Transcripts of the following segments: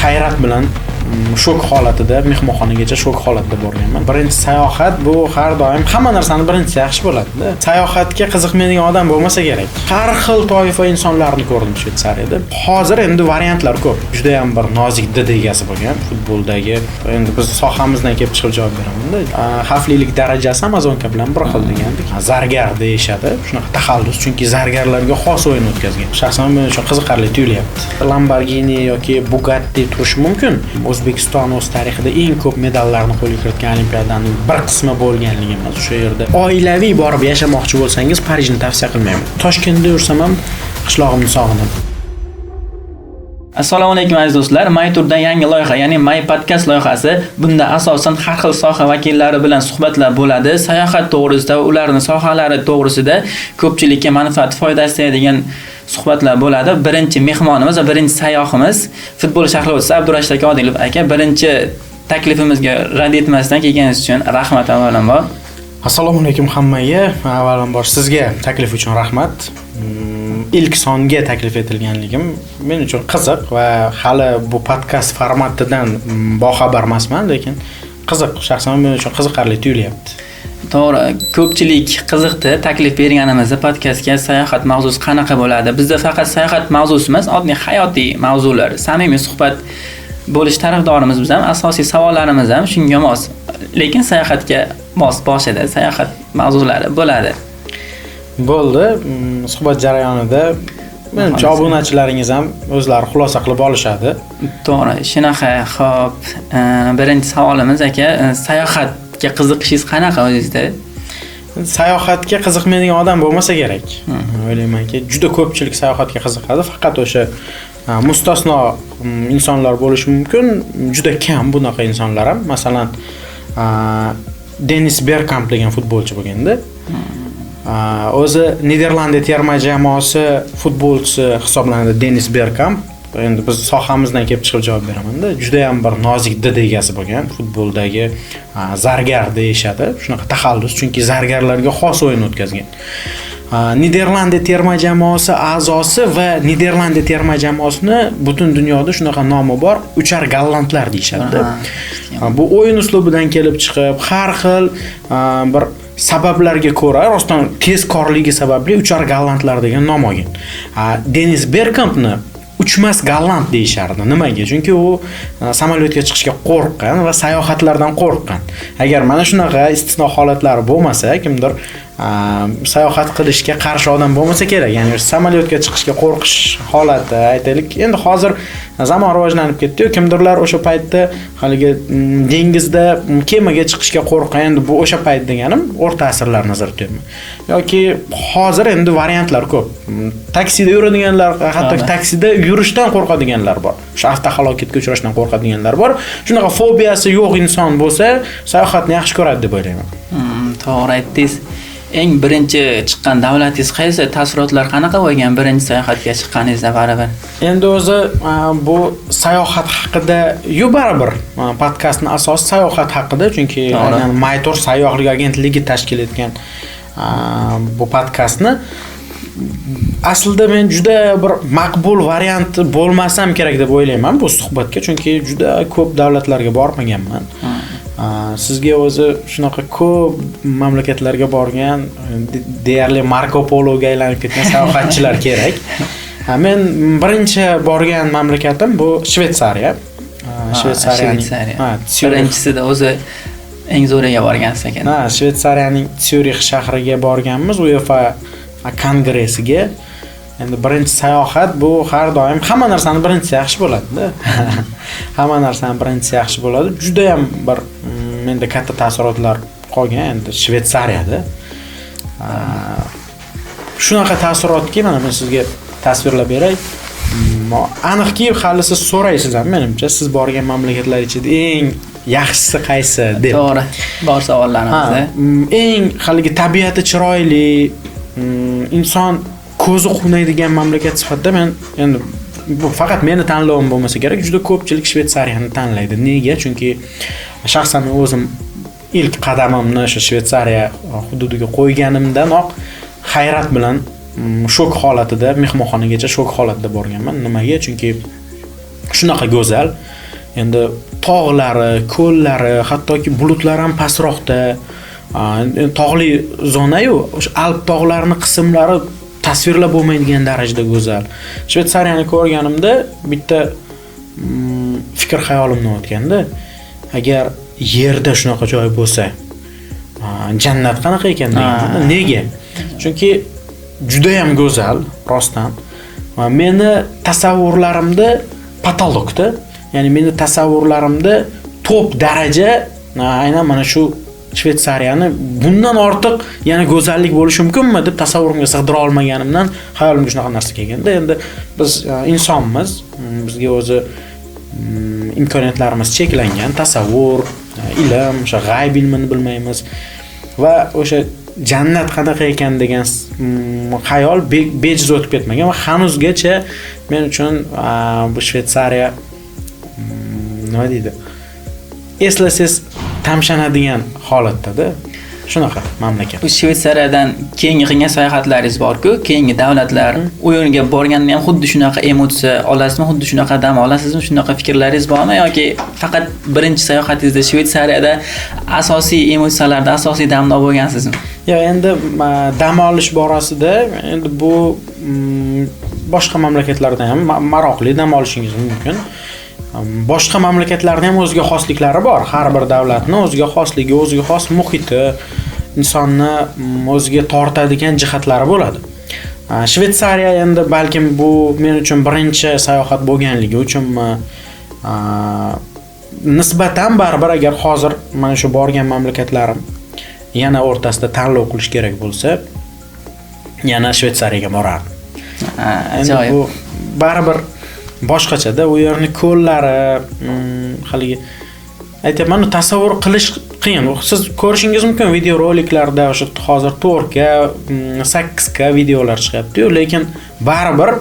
hayrat bilan shok holatida mehmonxonagacha shok holatda borganman. Birinchi sayohat bu har doim hamma narsani birinchi yaxshi bo'ladi-da. Sayohatga qiziqmaydigan odam bo'lmasa kerak. Har xil toifa insonlarni ko'rdim Shvetsariyada. Hozir endi variantlar ko'p. Juda ham bir nozik did egasi bo'lgan futboldagi. Endi biz sohamizdan kelib chiqib javob beraman-da. Xavflilik darajasi Amazonka bilan bir xil degandik. Zargar deyshadi. Shunaqa taxallus, chunki zargarlarga xos o'yin o'tkazgan. Shaxsan men uchun qiziqarli tuyulyapti. Lamborghini yoki Bugatti turishi mumkin. O'zbekiston o'z tarixida eng ko'p medallarni qo'lga kiritgan olimpiadaning bir qismi bo'lganligi emas. O'sha yerda oilaviy borib yashamoqchi bo'lsangiz, Parijni tavsiya qilmayman. Toshkentda yursam ham qishlog'imni sog'inaman. Assalomu alaykum aziz do'stlar. MyTourdan yangi loyiha, ya'ni My Podcast loyihasi. Bunda asosan har xil soha vakillari bilan suhbatlar bo'ladi. Sayohat to'g'risida, ularning sohalari to'g'risida ko'pchilikka manfaat, foyda degan suhbatlar bo'ladi. Birinchi mehmonimiz va birinchi sayohimiz futbol sharhlovchisi Abdurashid aka Odilov aka. Birinchi taklifimizga rad etmasdan kelganingiz uchun rahmat avvalambor. Assalomu alaykum hammaga. Avvalambor sizga taklif uchun rahmat. İlk songa taklif etilganligim men uchun qiziq va hali bu podkast formatidan boxabar emasman, lekin qiziq, shaxsan men uchun qiziqarli tuyulyapti. To'g'ri, ko'pchilik qiziqdi taklif berganimizda podkastga sayohat mavzusi qanaqa bo'ladi? Bizda faqat sayohat mavzusi emas, oddiy hayotiy mavzular, samimiy suhbat bo'lish tarafdorimiz biz ham, asosiy savollarimiz ham shunga mos. Lekin sayohatga mos boshida sayohat mavzulari bo'ladi. Bo'ldi. Suhbat jarayonida menimcha obunachilaringiz ham o'zlari xulosa qilib olishadi. To'g'ri, shunaqa. Xo'p, birinchi savolimiz aka, sayohatga qiziqishingiz qanaqa o'zingizda? Sayohatga qiziqmaydigan odam bo'lmasa kerak. O'ylaymanki, juda ko'pchilik sayohatga qiziqadi, faqat o'sha mustasno insonlar bo'lishi mumkin. Juda kam bunaqa insonlar ham. Masalan, Dennis Bergkamp degan futbolchi bo'lganda, o'zi Niderlandiya terma jamoasi futbolchisi hisoblanadi Dennis Bergkamp. Endi biz sohamizdan kelib chiqib javob beraman-da. Juda ham bir nozik did egasi bo'lgan futboldagi zargar deyshadi. Shunaqa taxallus, chunki zargarlarga xos o'yin o'tkazgan. Niderlandiya terma jamoasi a'zosi va Niderlandiya terma jamoasini butun dunyoda shunaqa nomi bor, uchar gollandlar deyshadi. Bu o'yin uslubidan kelib chiqib, har xil bir sabablarga ko'ra, rostdan tezkorligi sababli uchar gollandlar degan nom olgan. Dennis Bergkampni uchmas golland deyishardi. Nimaga? Chunki u samolyotga chiqishga qo'rqqan va sayohatlardan qo'rqqan. Agar mana shunaqa istisno holatlar bo'lmasa, kimdir sayohat qilishga qarshi odam bo'lmasa kerak. Ya'ni samolyotga chiqishga qo'rqish holati, aytaylik, endi hozir zamon rivojlanib ketdi-yu, kimdirlar o'sha paytda haligi dengizda kemaga chiqishga qo'rqqan. Endi bu o'sha payt deganim o'rta asrlar nazarda tutyapman. Yoki hozir endi variantlar ko'p. Taksida yuradiganlar, hatto taksida yurishdan qo'rqadiganlar bor. O'sha avtohalokatga uchrashdan qo'rqadiganlar bor. Shunaqa fobiyasi yo'q inson bo'lsa, sayohatni yaxshi ko'radi deb o'ylayman. To'g'ri aytdingiz. Eng birinchi chiqqan davlatingiz qaysi? Taassurotlar qanaqa bo'lgan birinchi sayohatga chiqqaningizda baribir? Endi o'zi bu sayohat haqida baribir podkastning asosi sayohat haqida, chunki MyTour sayyohlik agentligi tashkil etgan bu podkastni aslida men juda bir maqbul variant bo'lmasam kerak deb o'ylayman bu suhbatga, chunki juda ko'p davlatlarga bormaganman. Sizga o'zi shunaqa ko'p mamlakatlarga borgan, deyarli Marco Pologa aylanib ketgan sayohatchilar kerak. Men birinchi borgan mamlakatim bu Shvetsariya. Shvetsariyaning birinchisida o'zi eng zo'riga borgansiz ekan. Shvetsariyaning Syurix shahriga borganmiz, UEFA kongressiga. Endi birinchi sayohat bu har doim hamma narsani birinchisi yaxshi bo'ladi-da. Hamma narsani birinchisi yaxshi bo'ladi. Juda ham bir menda katta taassurotlar qolgan endi Shvetsariyada. Shunaqa taassurotki, mana men sizga tasvirlab beray. Aniqki, hali siz so'raysiz ham menimcha, siz borgan mamlakatlar ichida eng yaxshisi qaysi deb. To'g'ri. Bor savollarimizda. Eng haligi tabiati chiroyli, inson ko'zi quvnaydigan mamlakat sifatida men endi bu faqat meni tanlovim bo'lmasa kerak, juda ko'pchilik Shvetsariyani tanlaydi. Nega? Chunki shaxsan men o'zim ilk qadamimni o'sha Shvetsariya hududiga qo'yganimdanoq hayrat bilan shok holatida, mehmonxonagacha shok holatida borganman. Nimaga? Chunki shunaqa go'zal, Endi tog'lari, ko'llari, hattoki bulutlar ham pastroqda. Tog'li zona-yu, o'sha Alp tog'larining qismlari tasvirlab bo'lmaydigan darajada go'zal. Shvetsariyani ko'rganimda bitta fikr xayolimdan o'tganda, agar yerda shunaqa joy bo'lsa, jannat qanaqa ekan deganda. Nega? Chunki juda ham go'zal, rostdan. Meni tasavvurlarimda patologda, ya'ni meni tasavvurlarimda top daraja aynan mana shu Shvetsariyani bundan ortiq yana go'zallik bo'lishi mumkinmi deb tasavvurimga sig'dira olmaganimdan xayolimga shunaqa narsa kelganda, endi biz insonmiz, bizga o'zi imkoniyatlarimiz cheklangan, tasavvur, ilm, o'sha g'ayb ilmini bilmaymiz va o'sha jannat qanaqa ekan degan xayol bejiz o'tib ketmagan va hanuzgacha men uchun bu Shvetsariya nima deydi? Eslasangiz tamshanadigan holatda-da. Shunaqa mamlakat. Bu Shvetsariyadan keyingi qilgan sayohatlaringiz bor-ku, keyingi davlatlar, u yerga borganda ham xuddi shunaqa emotsiya olasizmi, xuddi shunaqa dam olasizmi, shunaqa fikrlaringiz bormi yoki faqat birinchi sayohatingizda Shvetsariyada asosiy emotsiyalarda asosiy damda bo'lgansizmi? Yo'q, endi dam olish borasida endi bu boshqa mamlakatlarda ham maroqli dam olishingiz mumkin. Boshqa mamlakatlarda ham o'ziga xosliklari bor. Har bir davlatning o'ziga xosligi, o'ziga xos muhiti, insonni o'ziga tortadigan jihatlari bo'ladi. Shvetsariya endi balkim bu men uchun birinchi sayohat bo'lganligi uchunmi nisbatan baribir agar hozir mana shu borgan mamlakatlarim yana o'rtasida tanlov qilish kerak bo'lsa, yana Shvetsariyaga borardim. Ajoyib. Bu baribir boshqachada, u yerni ko'llari, haligi aytayapman, tasavvur qilish qiyin. Siz ko'rishingiz mumkin videoroliklarda o'sha hozir 4K, 8K videolar chiqyapti-yu, lekin baribir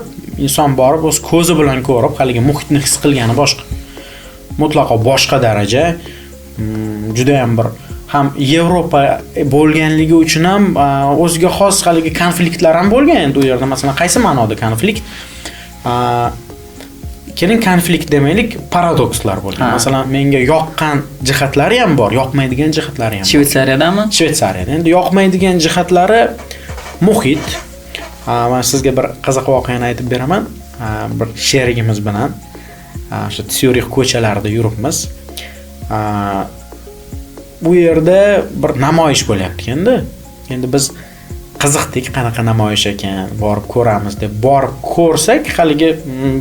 inson borib o'z ko'zi bilan ko'rib, haligi muhitni his qilgani boshqa. Mutlaqo boshqa daraja. Juda ham bir ham Yevropa bo'lganligi uchun ham o'ziga xos haligi konfliktlar ham bo'lgan endi u yerda. Masalan, qaysi ma'noda konflikt? Keling, konflikt demaylik, paradokslar bo'lgan. Masalan, menga yoqqan jihatlari ham bor, yoqmaydigan jihatlari ham bor. Shvetsariyadami? Shvetsariyada. Endi yoqmaydigan jihatlari muhit. Men sizga bir qiziq voqeani aytib beraman. Bir sherigimiz bilan o'sha Syurix ko'chalarida yuribmiz. Bu yerda bir namoyish bo'lyapti endi. Endi biz qiziqdik, qanaqa namoyish ekan, borib ko'ramiz deb borib ko'rsak, haligi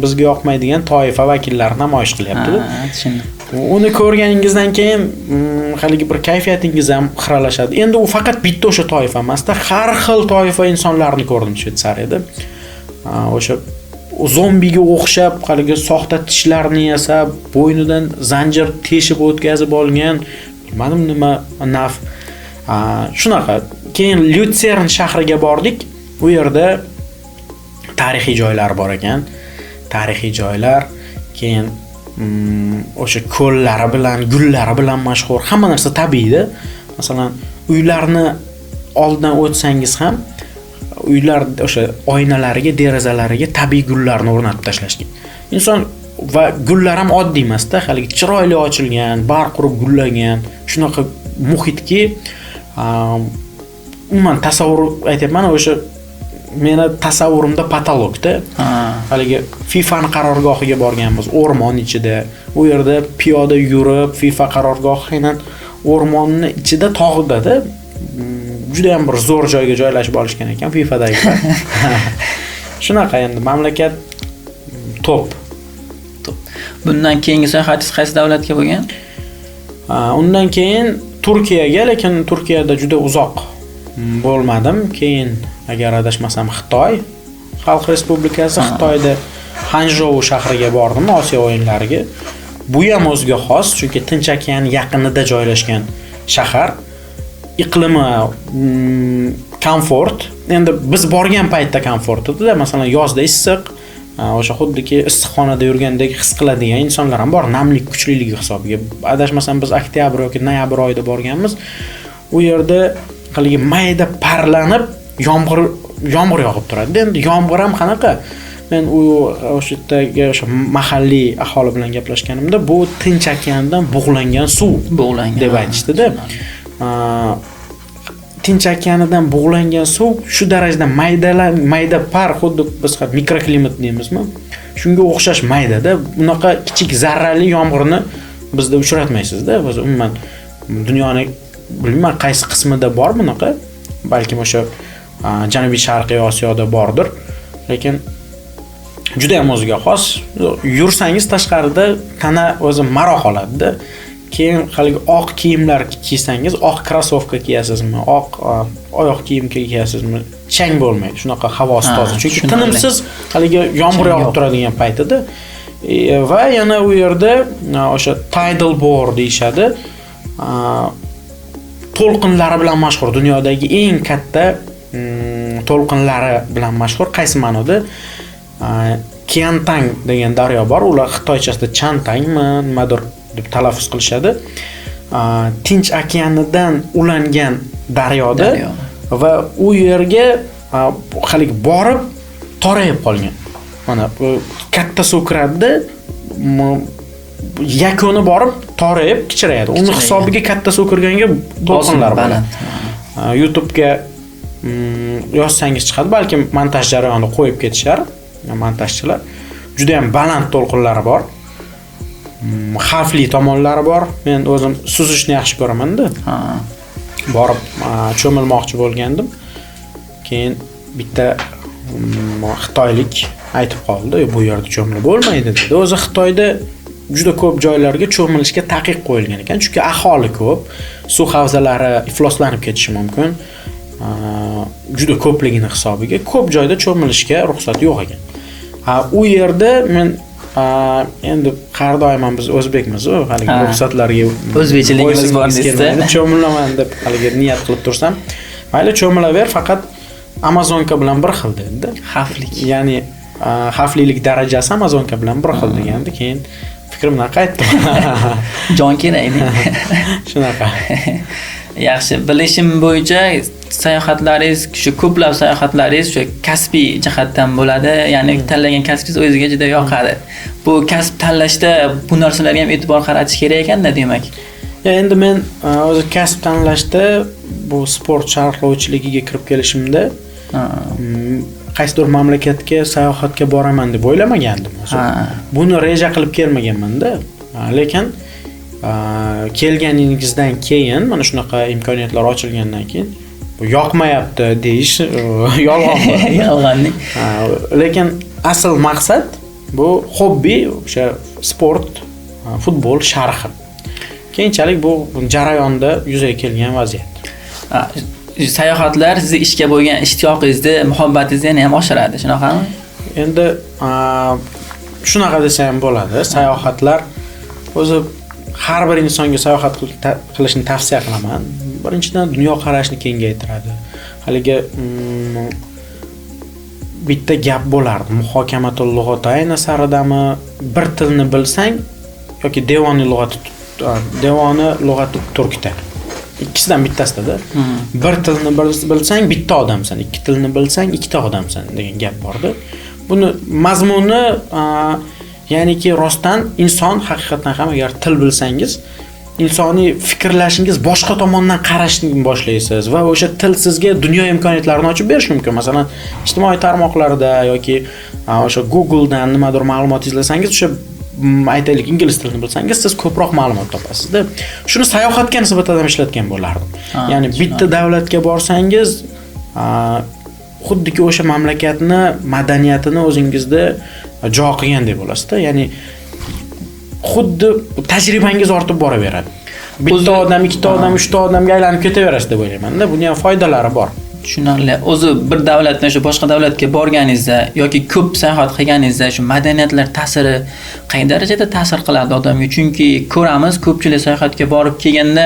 bizga yoqmaydigan toifa vakillari namoyish qilyapti. Tushundim. Uni ko'rganingizdan keyin haligi bir kayfiyatingiz ham xiralashadi. Endi u faqat bitta o'sha toifa emasda, har xil toifa insonlarni ko'rdim Shvetsariyada. O'sha zombiga o'xshab, haligi soxta tishlarni yasab, bo'ynidan zanjir teshib o'tkazib olgan, bilmadim nima naf. Shunaqa. Keyin Lyutsern shahriga bordik. U yerda tarixiy joylar bor ekan. Tarixiy joylar, keyin o'sha ko'llari bilan, gullari bilan mashhur. Hamma narsa tabiiyda. Masalan, uylarni oldidan o'tsangiz ham uylar o'sha oynalariga, derazalariga tabiiy gullarni o'rnatib tashlashgan. Inson va gullar ham oddiy emasda, haligi chiroyli ochilgan, barq urib gullagan, shunaqa muhitki, umuman tasavvur aytayapman, o'sha meni tasavvurimda patologda. Haligi FIFA ning qarorgohiga borganmiz, o'rmon ichida. U yerda piyoda yurib, FIFA qarorgohidan o'rmonning ichida, tog'da-da juda ham bir zo'r joyga joylashib olishgan ekan FIFAdagilar. Shunaqa endi mamlakat top. Bundan keyingi sayohatingiz qaysi davlatga bo'lgan? Undan keyin Turkiyaga, lekin Turkiyada juda uzoq bo'lmadim. Keyin agar adashmasam Xitoy Xalq Respublikasi, Xitoyda Hanzhou shahriga bordim, Osiyo o'yinlariga. Bu ham o'ziga xos, chunki Tinch okean yaqinida joylashgan shahar. Iqlimi komfort. Endi biz borgan paytda komfort edi-da, masalan, yozda issiq, o'sha xuddiki issiqxonada yurgandek his qiladigan insonlar ham bor, namlik kuchliligi hisobiga. Adashmasam biz oktyabr yoki noyabr oyida borganmiz. U yerda haligi mayda parlanib yomg'ir yog'ib turadi. Endi yomg'ir ham qanaqa? men o'sha yerdagi o'sha mahalliy aholi bilan gaplashganimda bu Tinch okeanidan bug'langan suv deb aytishdi-da. Tinch okeanidan bug'langan suv shu darajada mayda par, xuddi biz mikroklimat deymizmi? Shunga o'xshash mayda-da. Bunaqa kichik zarrali yomg'irni bizda uchratmaysiz-da. Biz umuman dunyoning bilmayman qaysi qismida bor bunaqa. Balkim o'sha Janubiy Sharqiy Osiyoda bordir. Lekin juda ham o'ziga xos. Yursangiz tashqarida tana o'zi maroq oladi-da. Keyin haligi oq kiyimlar kiysangiz, oq krossovka kiyasizmi, oq oyoq kiyim kiyasizmi, chang bo'lmaydi. Shunaqa havosi toza. Chunki tinimsiz haligi yomg'ir yog'ib turadigan paytida va yana u yerda o'sha tidal bore deyshadi. To'lqinlari bilan mashhur, dunyodagi eng katta to'lqinlari bilan mashhur. Qaysi ma'noda? Qiantang degan daryo bor. Ular xitoychasida Chantangmi, nimadir deb talaffuz qilishadi. Tinch okeanidan ulangan daryoda va u yerga hali borib torayib qolgan. Mana bu katta suv kiradi, yakuni borib torayib kichrayadi. Uni hisobiga katta suv kirganga to'lqinlar bor. YouTube'ga yozsangiz chiqadi, balki montaj jarayonida qo'yib ketishar montajchilar. Juda ham baland to'lqinlari bor. Xavfli tomonlari bor. Men o'zim suzishni yaxshi ko'raman-da. Borib cho'milmoqchi bo'lgandim. Keyin bitta xitoylik aytib qoldi, bu yerda cho'milib bo'lmaydi dedi. O'zi Xitoyda juda ko'p joylarga cho'milishga taqiq qo'yilgan ekan, chunki aholi ko'p, suv havzalari ifloslanib ketishi mumkin. Juda ko'pligini hisobiga ko'p joyda cho'milishga ruxsat yo'q ekan. U yerda men endi har doim biz o'zbekmiz, haligi ruxsatlarga o'zbekchiligimiz bor desa, cho'milaman deb haligi niyat qilib tursam, mayli cho'milaver, faqat Amazonka bilan bir xil dedi. Xavflik. Ya'ni xavflilik darajasi Amazonka bilan bir xil degandi. Keyin fikrimdan qaytdim. Jon kerakmi? Shunaqa. Yaxshi, bilishim bo'yicha sayohatlaringiz, shu ko'plab sayohatlaringiz shu kasbiy jihatdan bo'ladi. Ya'ni tanlagan kasbingiz o'zingizga juda yoqadi. Bu kasb tanlashda bu narsalarga ham e'tibor qaratish kerak ekanda, demak. Endi men o'zi kasb tanlashda bu sport sharhlovchiligiga kirib kelishimda qaysidir mamlakatga sayohatga boraman deb o'ylamagandim o'zi. Buni reja qilib kelmaganman-da. Lekin kelganingizdan keyin, mana shunaqa imkoniyatlar ochilgandan keyin bu yoqmayapti deyish yolg'on. Yolg'onning. Lekin asl maqsad bu hobbi, o'sha sport, futbol sharhi. Keyinchalik bu jarayonda yuzaga kelgan vaziyat. Sayohatlar sizni ishga bo'lgan ishtiyoqingizni, muhabbatingizni ham oshiradi, shunaqami? Endi shunaqa desa ham bo'ladi. Sayohatlar o'zi har bir insonga sayohat qilishni tavsiya qilaman. Birinchidan dunyo qarashini kengaytiradi. Haligi bitta gap bo'lardi. Muhokamatul lug'atayn asaridami, bir tilni bilsang yoki devoni lug'ati turkda. Ikkisidan bittasida. Bir tilni bilsang bitta odamsan, ikki tilni bilsang ikkita odamsan degan gap bordi. Buni mazmuni ya'niki rostdan inson haqiqatan ham agar til bilsangiz, insoniy fikrlashingiz boshqa tomondan qarashni boshlaysiz va o'sha til sizga dunyo imkoniyatlarini ochib berishi mumkin. Masalan, ijtimoiy tarmoqlarda yoki o'sha Googledan nimadir ma'lumot izlasangiz, o'sha aytaylik ingliz tilini bilsangiz, siz ko'proq ma'lumot topasiz-da. Shuni sayohatga nisbatan ham ishlatgan bo'lardim. Ya'ni bitta davlatga borsangiz, xuddiki o'sha mamlakatni madaniyatini o'zingizda jo qilgandek bo'lasiz-da. Ya'ni xuddi tajribangiz ortib boraveradi. Bitta odam, ikkita odam, uchta odamga aylanib ketaverasiz deb o'ylayman-da. Buning ham foydalari bor. Tushunarli. O'zi bir davlatdan shu boshqa davlatga borganingizda yoki ko'p sayohat qilganingizda shu madaniyatlar ta'siri qay darajada ta'sir qiladi odamga? Chunki ko'ramiz, ko'pchilik sayohatga borib kelganda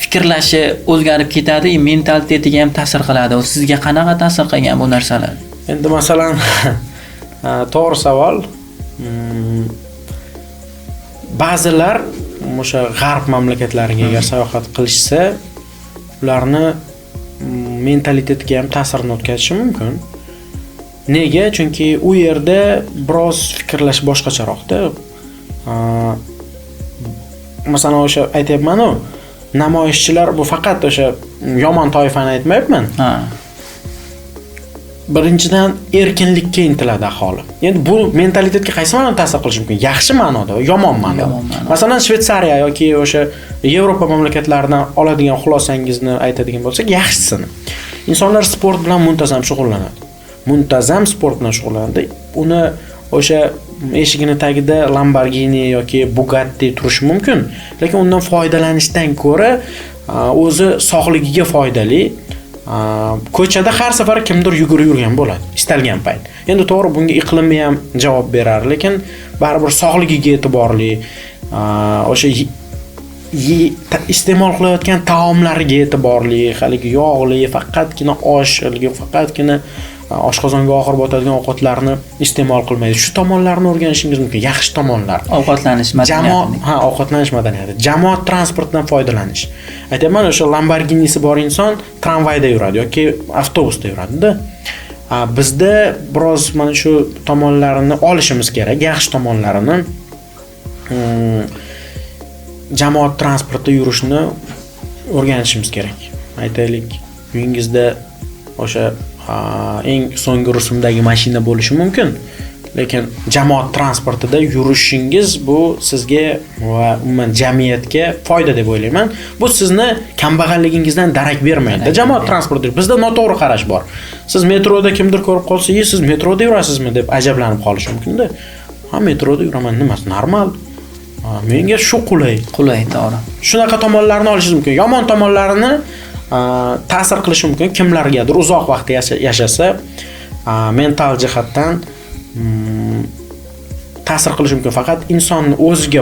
fikrlashi o'zgarib ketadi, mentalitetiga ham ta'sir qiladi. Sizga qanaqa ta'sir qilgan bu narsalar? Endi masalan, to'g'ri savol. Ba'zilar o'sha g'arb mamlakatlariga agar sayohat qilishsa, ularni mentalitetiga ham ta'sirini o'tkazishi mumkin. Nega? Chunki u yerda biroz fikrlash boshqacharoqda. Masalan, o'sha aytayapman-ku, namoyishchilar bu faqat o'sha yomon toifani aytmayapman. Birinchidan erkinlikka intiladi aholi. Endi bu mentalitetga qaysi ma'noda ta'sir qilishi mumkin? Yaxshi ma'noda va yomon ma'noda. Masalan, Shveysariya yoki o'sha Yevropa mamlakatlaridan oladigan xulosangizni aytadigan bo'lsak, yaxshisini. Insonlar sport bilan muntazam shug'ullanadi. Muntazam sport bilan shug'ullanadi. Uni o'sha eshigini tagida Lamborghini yoki Bugatti turishi mumkin, lekin undan foydalanishdan ko'ra o'zi sog'ligiga foydali. Ko'chada har safar kimdir yugurib yurgan bo'ladi istalgan payt. Endi to'g'ri bunga iqlimi ham javob berar, lekin baribir sog'ligiga e'tiborli, o'sha iste'mol qilayotgan taomlariga e'tiborli, haligi yog'li, faqatgina osh, haligi faqatgina oshqozonga og'ir botadigan ovqatlarni iste'mol qilmaydi. Shu tomonlarni o'rganishingiz mumkin. Yaxshi tomonlar. Ovqatlanish madaniyati. Ovqatlanish madaniyati. Jamoat transportidan foydalanish. Aytaman, o'sha Lamborghinisi bor inson tramvayda yuradi yoki avtobusda yuradi-da. Bizda biroz mana shu tomonlarini olishimiz kerak, yaxshi tomonlarini. Jamoat transportida yurishni o'rganishimiz kerak. Aytaylik, uyingizda o'sha eng so'nggi rusumdagi mashina bo'lishi mumkin, lekin jamoat transportida yurishingiz bu sizga va umuman jamiyatga foyda deb o'ylayman. Bu sizni kambag'alligingizdan darak bermaydi. Jamoat transporti bizda noto'g'ri qarash bor. Siz metroda kimdir ko'rib qolsa, siz metroda yurasizmi deb ajablanib qolish mumkin-da. Metroda yuraman, nimasi normal. Menga shu qulay, to'g'ri. Shunaqa tomonlarni olishingiz mumkin. Yomon tomonlarini ta'sir qilishi mumkin. Kimlargadir uzoq vaqt yashasa, mental jihatdan ta'sir qilishi mumkin. Faqat insonni o'ziga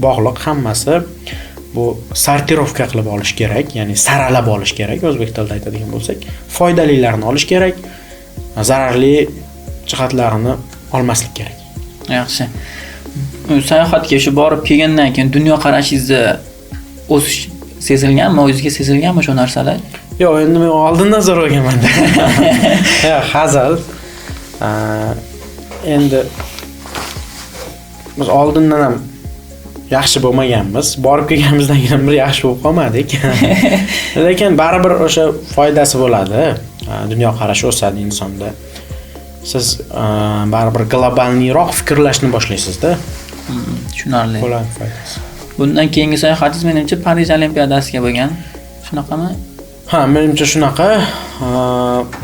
bog'liq hammasi. Bu sortirovka qilib olish kerak, ya'ni saralab olish kerak, o'zbek tilida aytadigan bo'lsak. Foydalilarni olish kerak, zararli jihatlarini olmaslik kerak. Yaxshi. Sayohatga shu borib kelgandan keyin dunyo qarashingizni o'sish sezilganmi? O'zingizga sezilganmi shu narsalar? Yo'q, endi men oldindan so'raganman. Yo'q, hazil. Endi biz oldindan ham yaxshi bo'lmaganmiz. Borib kelganimizdan keyin bir yaxshi bo'lib qolmadik. Lekin baribir o'sha foydasi bo'ladi. Dunyo qarashi o'sadi insonda. Siz baribir globalniroq fikrlashni boshlaysiz-da. Tushunarli. Bo'ladi foydasi. Bundan keyingi sayohatingiz menimcha Parij Olimpiadasiga bo'lgan. Shunaqami? Menimcha shunaqa.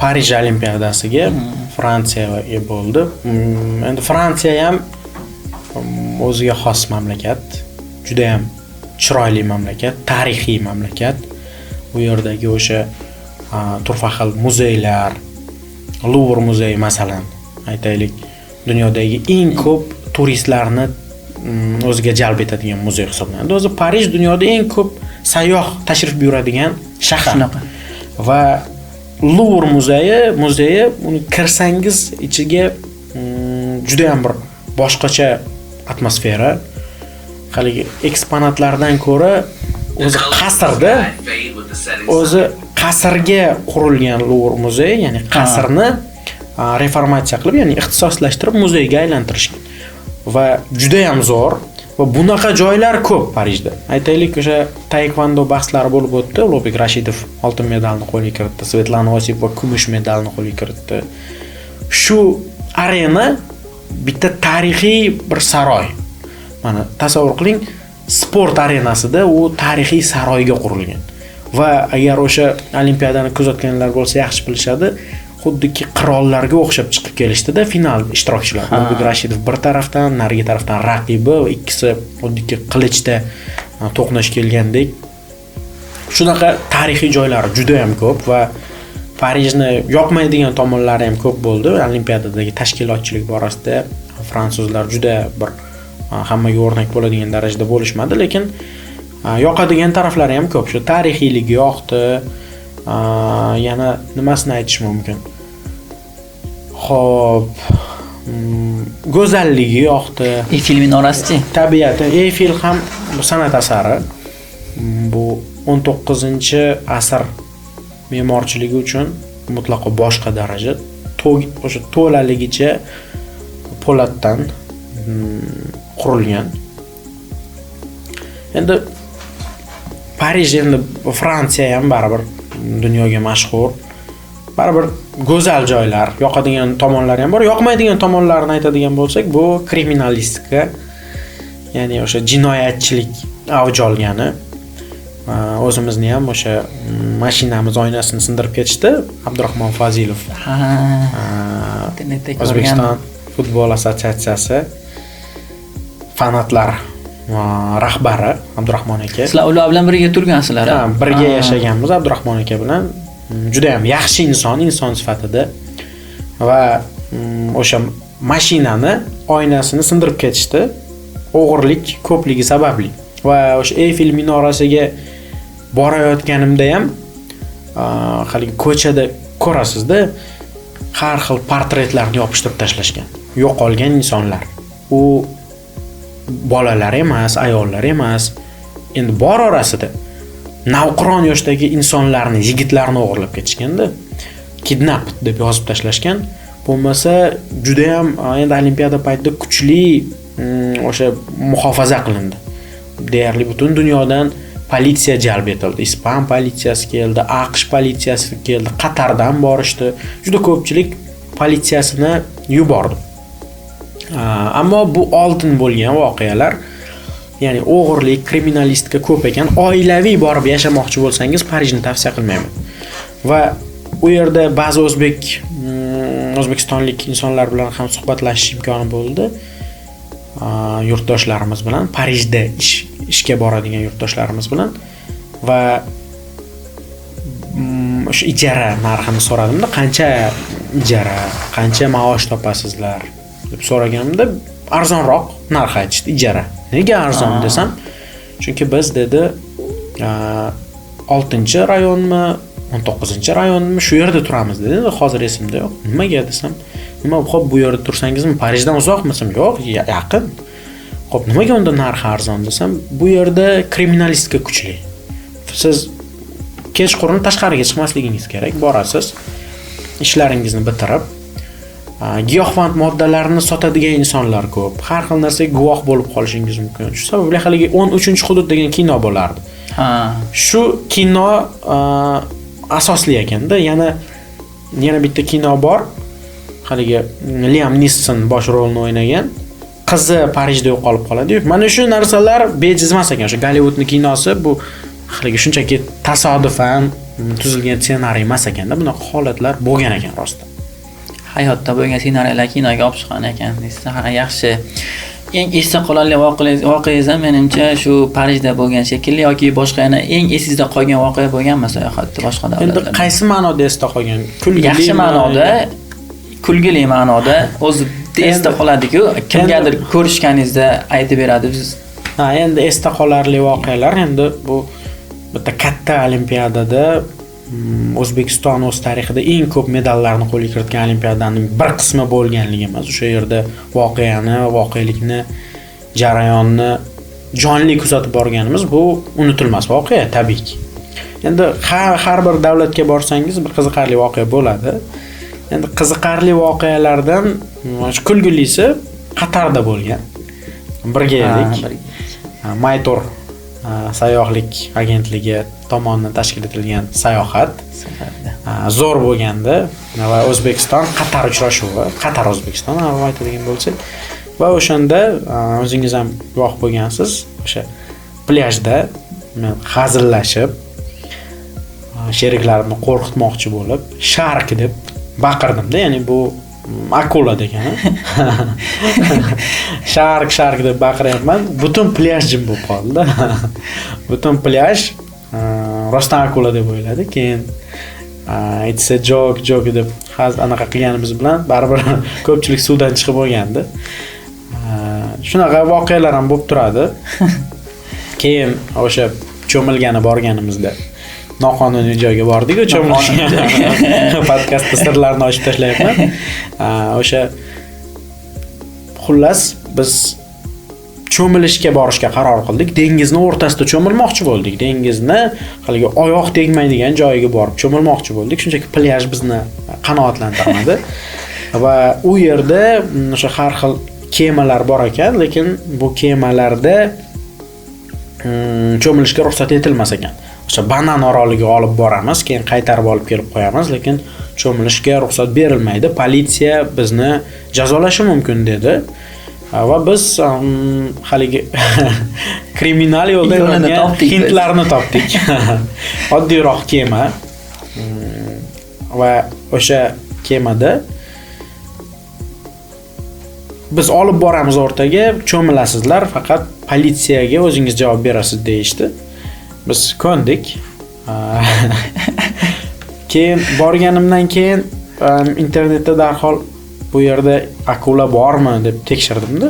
Parij Olimpiadasiga Fransiyaga bo'ldi. Endi Fransiya ham o'ziga xos mamlakat, juda ham chiroyli mamlakat, tarixiy mamlakat. Bu yerdagi o'sha turfa xil muzeylar, Louvre muzeyi masalan, aytaylik, dunyodagi eng ko'p turistlarni o'ziga jalb etadigan muzey hisoblanadi. O'zi Parij dunyoda eng ko'p sayyoh tashrif buyuradigan shahar. Va Louvre muzeyi uni kirsangiz ichiga juda ham bir boshqacha atmosfera. Haligi eksponatlardan ko'ra o'zi qasrda, o'zi qasrga qurilgan Louvre muzeyi, ya'ni qasrni reformatsiya qilib, ya'ni ixtisoslashtirib muzeyga aylantirishgan. Va juda ham zo'r va bunaqa joylar ko'p Parijda. Aytaylik, o'sha taekvondo bahslari bo'lib o'tdi. Ulug'bek Rashidov oltin medalni qo'lga kiritdi, Svetlana Osipova kumush medalni qo'lga kiritdi. Shu arena bitta tarixiy bir saroy. Mana tasavvur qiling, sport arenasida u tarixiy saroyga qurilgan. Va agar o'sha olimpiadani kuzatganlar bo'lsa yaxshi bilishadi, xuddiki qirollarga o'xshab chiqib kelishdi-da final ishtirokchilari. Ulug'bek Rashidov bir tarafdan, narigi tarafdan raqibi va ikkisi xuddiki qilichda to'qnash kelgandek. Shunaqa tarixiy joylari juda ham ko'p va Parijni yoqmaydigan tomonlari ham ko'p bo'ldi. Olimpiadadagi tashkilotchilik borasida fransuzlar juda bir hammaga o'rnak bo'ladigan darajada bo'lishmadi, lekin yoqadigan taraflari ham ko'p. Shu tarixiyligi yoqdi. Yana nimasini aytish mumkin? Xo'p, go'zalligi yoqdi. Eyfel minorasi-chi? Tabiati, Eyfel ham san'at asari. Bu 19-asr me'morchiligi uchun mutlaqo boshqa daraja. o'sha to'laligicha po'latdan qurilgan. Endi Parij endi Fransiya ham baribir dunyoga mashhur. Baribir go'zal joylar, yoqadigan tomonlari ham bor, yoqmaydigan tomonlarini aytadigan bo'lsak, bu kriminalistika, ya'ni o'sha jinoyatchilik avj olgani. O'zimizni ham o'sha mashinamiz oynasini sindirib ketishdi. Abdurahmon Fazilov. O'zbekiston futbol assotsiatsiyasi fanatlar rahbari Abdurahmon aka. Sizlar ular bilan birga turgansizlar? Ha, birga yashaganmiz Abdurahmon aka bilan. Juda ham yaxshi inson sifatida va o'sha mashinani oynasini sindirib ketishdi. O'g'irlik ko'pligi sababli. Va o'sha Eyfel minorasiga borayotganimda ham hali ko'chada ko'rasizda, har xil portretlarni yopishtirib tashlashgan. Yo'qolgan insonlar. U bolalar emas, ayollar emas. Endi bor orasida navqiron yoshdagi insonlarni, yigitlarni o'g'irlab ketishganda, kidnap deb yozib tashlashgan. Bo'lmasa, juda ham endi olimpiada paytida kuchli o'sha muhofaza qilindi. Deyarli butun dunyodan politsiya jalb etildi. Ispan politsiyasi keldi, AQSh politsiyasi keldi, Qatardan borishdi. Juda ko'pchilik politsiyasini yubordi. Ammo bu oldin bo'lgan voqealar, ya'ni o'g'irlik, kriminalistika ko'p ekan. Oilaviy borib yashamoqchi bo'lsangiz Parijni tavsiya qilmayman. Va u yerda ba'zi o'zbekistonlik insonlar bilan ham suhbatlashish imkoni bo'ldi. Yurtdoshlarimiz bilan, Parijda ishga boradigan yurtdoshlarimiz bilan va o'sha ijara narxini so'radimda, qancha ijara, qancha maosh topasizlar deb so'raganimda arzonroq narx aytishdi ijara. Nega arzon desam, chunki biz dedi 6-rayonmi, 19-rayonmi shu yerda turamiz dedi. Hozir esimda yo'q. Nimaga desam, nima xo'p bu yerda tursangizmi, Parijdan uzoqmisam? Yo'q, yaqin. Xo'p, nimaga unda narxi arzon desam, bu yerda kriminalistika kuchli. Siz kechqurun tashqariga chiqmasligingiz kerak, borasiz, ishlaringizni bitirib, giyohvand moddalarni sotadigan insonlar ko'p. Har xil narsaga guvoh bo'lib qolishingiz mumkin. Shu sababli haligi 13-hudud degan kino bo'lardi. Shu kino asosli ekanda, yana bitta kino bor. Haligi Liam Neeson bosh rolni o'ynagan. Qizi Parijda yo'qolib qoladi. Mana shu narsalar bejiz emas ekan. Shu Gollivudning kinosi bu haligi shunchaki tasodifan tuzilgan ssenariy emas ekanda. Bunaqa holatlar bo'lgan ekan rostdan. Hayotda bo'lgan ssenariylar kinoga olib chiqqan ekan. Yaxshi. Eng esda qolarli voqeangiz ham menimcha shu Parijda bo'lgan shekilli yoki boshqa yana eng esingizda qolgan voqea bo'lganmi sayohatda boshqa davlatlarda? Endi qaysi ma'noda esda qolgan? Kulgili yaxshi ma'noda, kulgili ma'noda o'zi esda qoladi-ku, kimgadir ko'rishganingizda aytib beradi biz. Endi esda qolarli voqealar endi bu bitta katta olimpiadada O'zbekiston o'z tarixida eng ko'p medallarni qo'lga kiritgan olimpiadaning bir qismi bo'lganligi emas. O'sha yerda voqelikni, jarayonni jonli kuzatib borganimiz bu unutilmas voqea, tabiiyki. Endi har bir davlatga borsangiz bir qiziqarli voqea bo'ladi. Endi qiziqarli voqealardan kulgilisi Qatarda bo'lgan. Birga edik. Maytor sayyohlik agentligi tomonidan tashkil etilgan sayohat zo'r bo'lganda va O'zbekiston Qatar uchrashuvi, Qatar O'zbekiston aytadigan bo'lsak, va o'shanda o'zingiz ham guvoh bo'lgansiz, o'sha plyajda men hazillashib sheriklarimni qo'rqitmoqchi bo'lib, shark deb baqirdim-da, ya'ni bu akula degani. Shark deb baqiryapman. Butun plyaj jim bo'lib qoldi. Butun plyaj rostdan akula deb o'yladi. Keyin it's a joke deb anaqa qilganimiz bilan baribir ko'pchilik suvdan chiqib bo'lgandi. Shunaqa voqealar ham bo'lib turadi. Keyin o'sha cho'milgani borganimizda noqonuniy joyga bordik-ku, cho'milishga. Podkastda sirlarni ochib tashlayapman. O'sha xullas biz cho'milishga borishga qaror qildik. Dengizni o'rtasida cho'milmoqchi bo'ldik. Dengizni haligi oyoq tegmaydigan joyiga borib cho'milmoqchi bo'ldik. Shunchaki plyaj bizni qanoatlantirmadi. Va u yerda o'sha har xil kemalar bor ekan, lekin bu kemalarda cho'milishga ruxsat etilmas ekan. O'sha Banan oroliga olib boramiz, keyin qaytarib olib kelib qo'yamiz, lekin cho'milishga ruxsat berilmaydi. Politsiya bizni jazolashi mumkin dedi. Va biz haligi kriminal yo'lda hindlarni topdik. Oddiyroq kema. Va o'sha kemada biz olib boramiz o'rtaga, cho'milasizlar, faqat politsiyaga o'zingiz javob berasiz deyishdi. Biz ko'ndik. Keyin borganimdan keyin internetda darhol bu yerda akula bormi deb tekshirdim-da.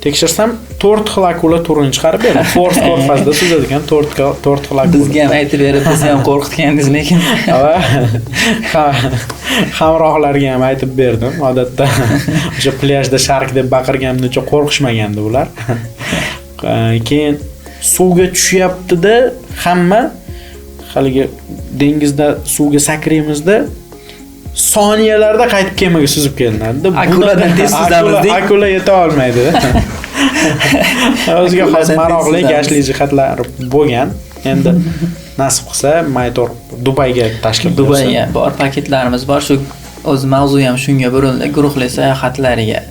Tekshirsam 4 xil akula turini chiqarib berdi. Forst ko'rfazda suzadigan 4 xil akula. Bizga ham aytib berib, bizni ham qo'rqitgandingiz, lekin hamrohlarga ham aytib berdim. Odatda o'sha plyajda shark deb baqirganimda uncha qo'rqishmagandi ular. Keyin suvga tushyapti-da, hamma haligi dengizda suvga sakraymizda soniyalarda qaytib kemaga suzib kelinadi. Akuladan tez suzamizdik. Akula yeta olmaydi. O'ziga xos maroqli, gashli jihatlari bo'lgan. Endi nasib qilsa, Maytor Dubayga tashkil qilsa. Dubayga bor paketlarimiz bor. Shu o'z mavzu ham shunga burildi, guruhli sayohatlariga.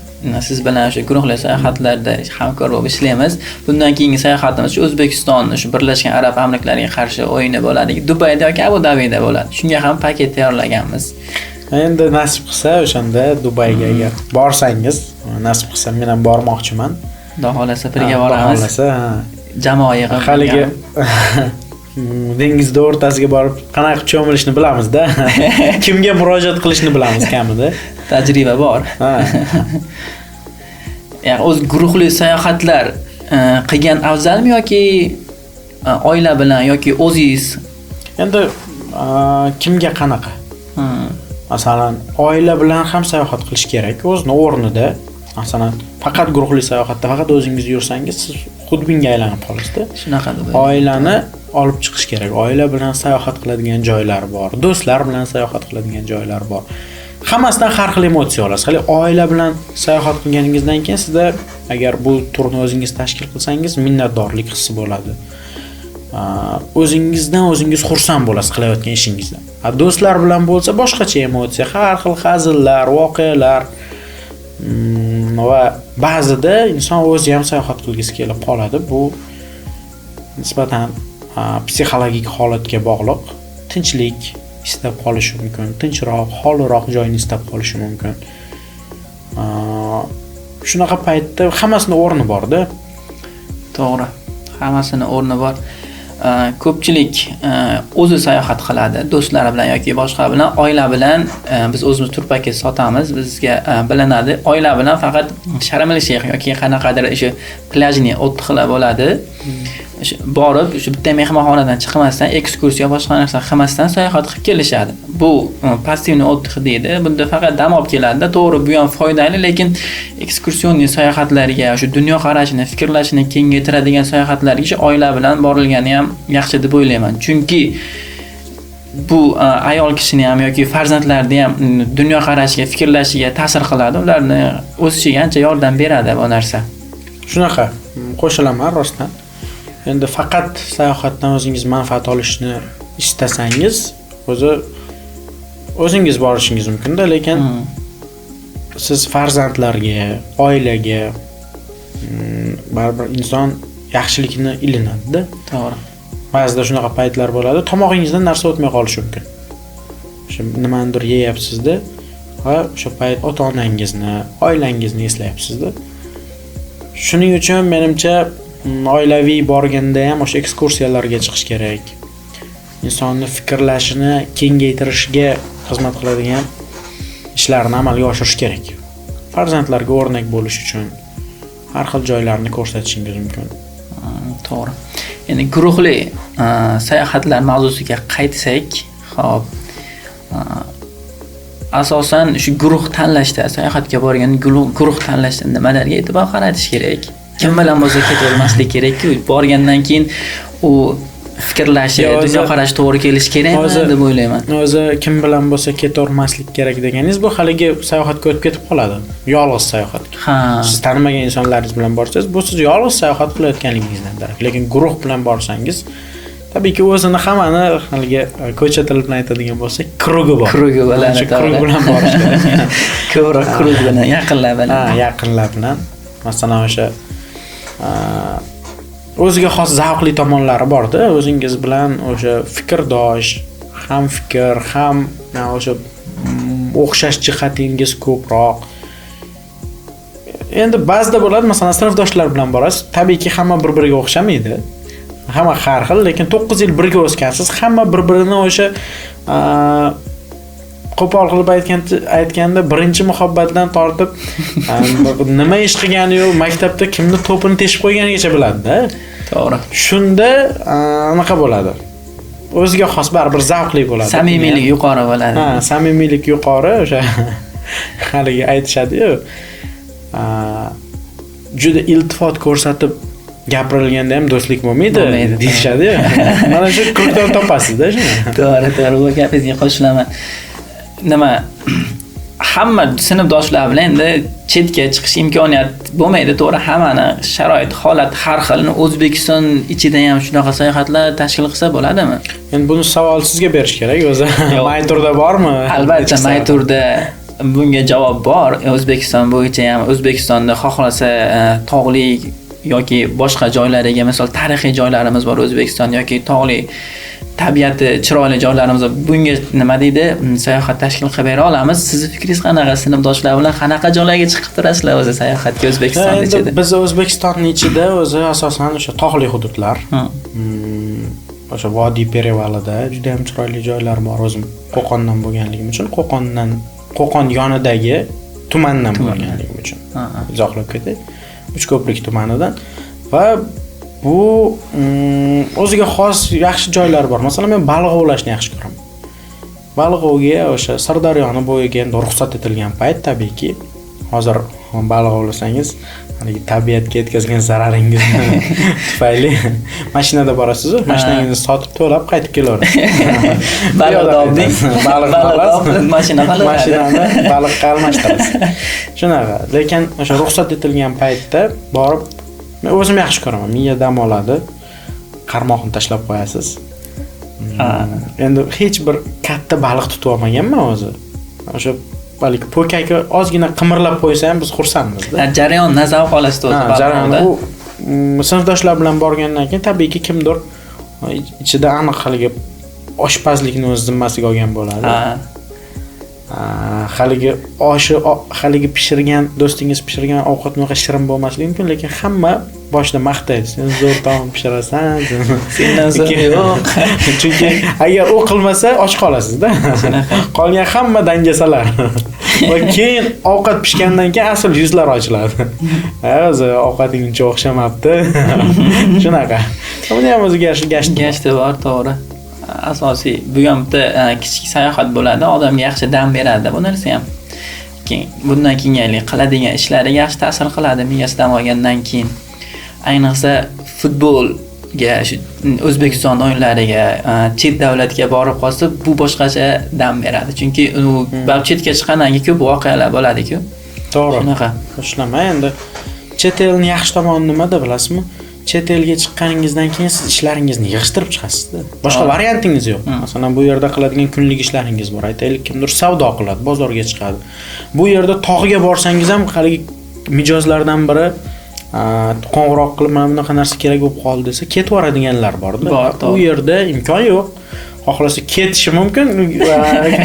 Siz bilan o'sha guruhli sayohatlarda hamkor bo'lib ishlaymiz. Bundan keyingi sayohatimiz shu O'zbekiston, shu Birlashgan Arab Amirliklariga qarshi o'yini bo'ladi. Dubayda yoki Abu Dabida bo'ladi. Shunga ham paket tayyorlaganmiz. Endi nasib qilsa o'shanda Dubayga agar borsangiz, nasib qilsa men ham bormoqchiman. Xudo xolasa birga boramiz. Xudo xolasa, jamoa yig'ib. Haligi dengizda o'rtasiga borib qanaqa cho'milishni bilamiz-da. Kimga murojaat qilishni bilamiz kamida. Tajriba bor. Ya'ni o'z guruhli sayohatlar qilgan afzalmi yoki oila bilan yoki o'zingiz? Endi kimga qanaqa? Masalan, oila bilan ham sayohat qilish kerak, o'zini o'rnida. Masalan, faqat guruhli sayohatda faqat o'zingiz yursangiz, siz xudbinga aylanib qolasiz-da. Shunaqa deb. Oilani olib chiqish kerak. Oila bilan sayohat qiladigan joylar bor, do'stlar bilan sayohat qiladigan joylar bor. Hammasidan har xil emotsiya olasiz. Hali oila bilan sayohat qilganingizdan keyin sizda agar bu turni o'zingiz tashkil qilsangiz, minnatdorlik hissi bo'ladi. O'zingizdan o'zingiz xursand bo'lasiz qilayotgan ishingizdan. Do'stlar bilan bo'lsa boshqacha emotsiya, har xil hazillar, voqealar va ba'zida inson o'zi ham sayohat qilgisi kelib qoladi. Bu nisbatan psixologik holatga bog'liq. Tinchlik istab qolishi mumkin, tinchroq, holiroq joyni istab qolishi mumkin. Shunaqa paytda hammasini o'rni bor-da. To'g'ri. Hammasini o'rni bor. Ko'pchilik o'zi sayohat qiladi, do'stlari bilan yoki boshqa bilan. Oila bilan biz o'zimiz tur paket sotamiz, bizga bilinadi. Oila bilan faqat Sharm-el-Shayx yoki qanaqadir o'sha plyajni o'tqilib bo'ladi. Borib, o'sha bitta mehmonxonadan chiqmasdan, ekskursiya boshqa narsa qilmasdan sayohat qilib kelishadi. Bu passivniy o'tdih deydi. Bunda faqat dam olib keladi. To'g'ri, bu ham foydali, lekin ekskursionniy sayohatlarga, o'sha dunyo qarashini, fikrlashini kengaytiradigan sayohatlarga oila bilan borilgani ham yaxshi deb o'ylayman. Chunki bu ayol kishini ham yoki farzandlarni ham dunyo qarashiga, fikrlashiga ta'sir qiladi. Ularni o'sishiga ancha yordam beradi bu narsa. Shunaqa, qo'shilaman rostdan. Endi faqat sayohatdan o'zingiz manfaat olishni istasangiz, o'zingiz borishingiz mumkin-da, lekin siz farzandlarga, oilaga baribir inson yaxshilikni ilinadi-da. To'g'ri. Ba'zida shunaqa paytlar bo'ladi, tomog'ingizdan narsa o'tmay qolishi mumkin. O'sha nimanidir yeyapsiz-da va o'sha payt ota-onangizni, oilangizni eslayapsiz-da. Shuning uchun menimcha oilaviy borganda ham o'sha ekskursiyalarga chiqish kerak. Insonni fikrlashini kengaytirishga xizmat qiladigan ishlarni amalga oshirish kerak. Farzandlarga o'rnak bo'lish uchun har xil joylarni ko'rsatishingiz mumkin. To'g'ri. Endi guruhli sayohatlar mavzusiga qaytsak, xo'p. Asosan shu guruh tanlashda, sayohatga borgan guruh tanlashda nimalarga e'tibor qaratish kerak? Kim bilan bo'lsa ketavermaslik kerak-ku. Borgandan keyin u fikrlashi, dunyoqarashi to'g'ri kelishi kerakmi deb o'ylayman. O'zi kim bilan bo'lsa ketavermaslik kerak deganingiz bu haligi sayohatga o'tib ketib qoladi. Yolg'iz sayohat. Ha. Siz tanimagan insonlaringiz bilan borsangiz, bu siz yolg'iz sayohat qilayotganligingizdan darak. Lekin guruh bilan borsangiz, tabiiyki o'zini hammani haligi ko'cha tili bilan aytadigan bo'lsak, krugi bor. Krugi bilan krug bilan borish kerak. Ko'proq krug bilan, yaqinlar bilan. Ha, yaqinlar bilan. Masalan, o'sha o'ziga xos zavqli tomonlari bor-da, o'zingiz bilan o'sha fikrdosh, ham fikr, ham o'sha o'xshash jihatingiz ko'proq. Endi ba'zida bo'ladi, masalan, sinfdoshlar bilan borasiz, tabiiyki hamma bir-biriga o'xshamaydi. Hamma har xil, lekin 9 yil birga o'sgansiz, hamma bir-birini o'sha qo'pol qilib aytganda birinchi muhabbatdan tortib nima ish qilgani-yu, maktabda kimni to'pini teshib qo'yganigacha biladi-da. To'g'ri. Shunda anaqa bo'ladi. O'ziga xos baribir zavqli bo'ladi. Samimiylik yuqori bo'ladi. Ha, samimiylik yuqori, o'sha haligi aytishadi-yu. Juda iltifot ko'rsatib gapirilganda ham do'stlik bo'lmaydi deyishadi-yu. Mana shu klubdan topasiz-da shuni. To'g'ri, bu gapingizga qo'shilaman. Nima hamma sinfdoshlar bilan endi chetga chiqish imkoniyat bo'lmaydi, to'g'ri, hammani sharoit, holat har xil. O'zbekiston ichida ham shunaqa sayohatlar tashkil qilsa bo'ladimi? Endi buni savol sizga berish kerak, o'zi. Mayturda bormi? Albatta, Mayturda bunga javob bor. O'zbekiston bo'yicha ham O'zbekistonda xohlasa tog'li yoki boshqa joylariga, misol tarixiy joylarimiz bor O'zbekiston yoki tog'li tabiati chiroyli joylarimiz bunga nima deydi, sayohat tashkil qilib bera olamiz. Sizning fikringiz qanaqa? Sinfdoshlar bilan qanaqa joylarga chiqib turasizlar o'zi sayohatga O'zbekiston ichida? Biz O'zbekistonning ichida o'zi asosan o'sha tog'li hududlar, o'sha Vodiy Perevalida juda ham chiroyli joylar bor. O'zim Qo'qondan bo'lganligim uchun, Qo'qon yonidagi tumandan bo'lganligim uchun izohlab ketay. Uchko'prik tumanidan va bu o'ziga xos yaxshi joylar bor. Masalan, men baliq ovlashni yaxshi ko'raman. Baliq ovga o'sha Sirdaryoning bo'yiga endi ruxsat etilgan payt, tabiiyki, hozir baliq ovlasangiz, haligi tabiatga yetkazgan zararingiz tufayli mashinada borasiz, mashinangizni sotib to'lab qaytib kelaverasiz. Baliq mashinani baliqqa almashtirasiz. Shunaqa. Lekin o'sha ruxsat etilgan paytda borib men o'zim yaxshi ko'raman. Miya dam oladi. Qarmoqni tashlab qo'yasiz. Endi hech bir katta baliq tutib olmaganman o'zi. O'sha balik po'kakni ozgina qimirlab qo'ysa ham biz xursandmiz-da. Jarayondan zavq olasiz o'zi. Jarayonda u sinfdoshlar bilan borgandan keyin tabiiyki kimdir ichida aniq haligi oshpazlikni o'z zimmasiga olgan bo'ladi. Haligi pishirgan, do'stingiz pishirgan ovqat unaqa shirin bo'lmasligi mumkin, lekin hamma boshida maqtaydi. Sen zo'r taom pishirasan, sendan zo'r yo'q. Chunki agar u qilmasa och qolasiz-da. Qolgan hamma dangasalar. Va keyin ovqat pishgandan keyin asl yuzlar ochiladi. O'zi ovqating uncha o'xshamabdi. Shunaqa. Buni ham o'ziga gashti bor, to'g'ri. Asosiy bu ham bitta kichik sayohat bo'ladi, odamga yaxshi dam beradi bu narsa ham. Bundan keyin qiladigan ishlariga yaxshi ta'sir qiladi miyasi dam olgandan keyin. Ayniqsa futbolga, O'zbekiston o'yinlariga, chet davlatga borib qolsa, bu boshqacha dam beradi. Chunki u chetga chiqqandan keyin ko'p voqealar bo'ladi-ku. To'g'ri. Shunaqa. Qo'shilaman. Endi chet elning yaxshi tomoni nimada bilasizmi? Chet elga chiqqaningizdan keyin siz ishlaringizni yig'ishtirib chiqasiz-da. Boshqa variantingiz yo'q. Masalan, bu yerda qiladigan kunlik ishlaringiz bor. Aytaylik, kimdir savdo qiladi, bozorga chiqadi. Bu yerda tog'ga borsangiz ham haligi mijozlardan biri qo'ng'iroq qilib, mana bunaqa narsa kerak bo'lib qoldi desa, ketib boradiganlar bor-da. U yerda imkon yo'q. Xohlasa ketishi mumkin,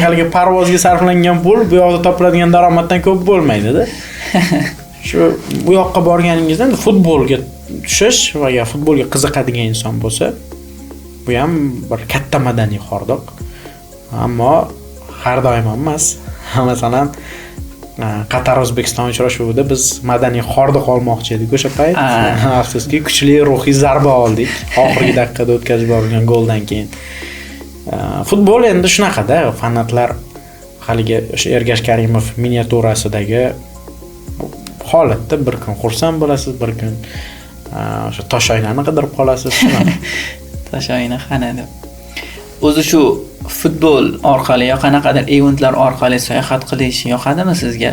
haligi parvozga sarflangan pul bu yoqda topiladigan daromaddan ko'p bo'lmaydi-da. Shu bu yoqqa borganingizda futbolga tushish va ya futbolga qiziqadigan inson bo'lsa, bu ham bir katta madaniy hordiq. Ammo har doim emas. Masalan, Qatar O'zbekiston uchrashuvida biz madaniy hordiq olmoqchi edik o'sha payt. Afsuski, kuchli ruhiy zarba oldik oxirgi daqiqada o'tkazib yuborilgan goldan keyin. Futbol endi shunaqa-da, fanatlar haligi o'sha Ergash Karimov miniaturasidagi holatda bir kun xursand bo'lasiz, bir kun o'sha toshoynani qidirib qolasiz. Toshoyna qana deb. O'zi shu futbol orqali yo qanaqadir eventlar orqali sayohat qilish yoqadimi sizga?